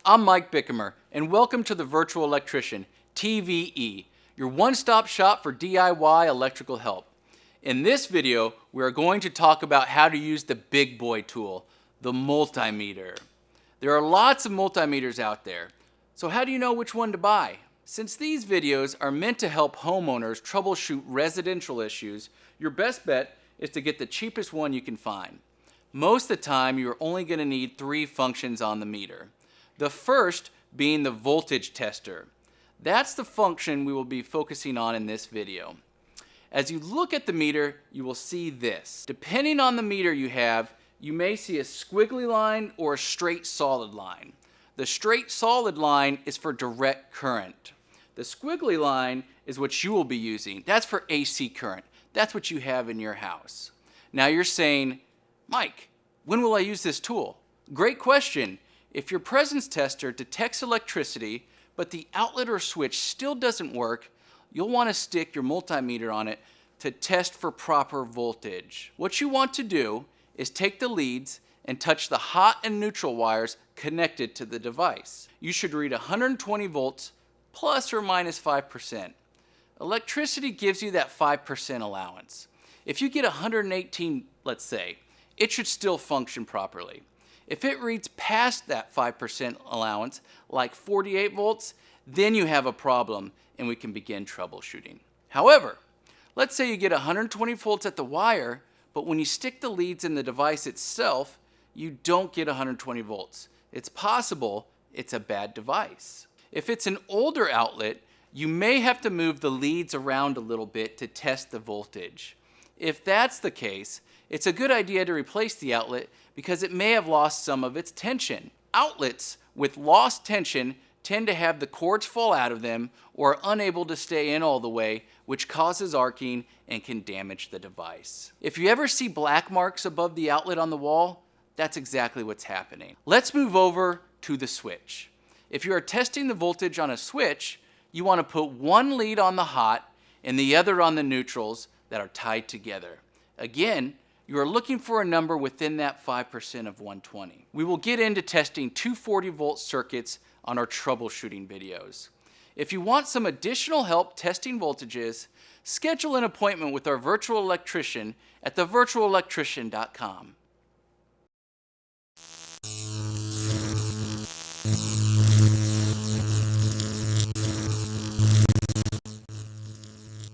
I'm Mike Bickamer, and welcome to the Virtual Electrician, TVE, your one-stop shop for DIY electrical help. In this video, we are going to talk about how to use the big boy tool, the multimeter. There are lots of multimeters out there, so how do you know which one to buy? Since these videos are meant to help homeowners troubleshoot residential issues, your best bet is to get the cheapest one you can find. Most of the time, you're only going to need 3 functions on the meter. The first being the voltage tester. That's the function we will be focusing on in this video. As you look at the meter, you will see this. Depending on the meter you have, you may see a squiggly line or a straight solid line. The straight solid line is for direct current. The squiggly line is what you will be using. That's for AC current. That's what you have in your house. Now you're saying, Mike, when will I use this tool? Great question. If your presence tester detects electricity, but the outlet or switch still doesn't work, you'll want to stick your multimeter on it to test for proper voltage. What you want to do is take the leads and touch the hot and neutral wires connected to the device. You should read 120 volts plus or minus 5%. Electricity gives you that 5% allowance. If you get 118, let's say, it should still function properly. If it reads past that 5% allowance, like 48 volts, then you have a problem and we can begin troubleshooting. However, let's say you get 120 volts at the wire, but when you stick the leads in the device itself, you don't get 120 volts. It's possible it's a bad device. If it's an older outlet, you may have to move the leads around a little bit to test the voltage. If that's the case, it's a good idea to replace the outlet because it may have lost some of its tension. Outlets with lost tension tend to have the cords fall out of them or are unable to stay in all the way, which causes arcing and can damage the device. If you ever see black marks above the outlet on the wall, that's exactly what's happening. Let's move over to the switch. If you are testing the voltage on a switch, you want to put one lead on the hot and the other on the neutrals that are tied together. Again, you are looking for a number within that 5% of 120. We will get into testing 240 volt circuits on our troubleshooting videos. If you want some additional help testing voltages, schedule an appointment with our virtual electrician at thevirtualelectrician.com.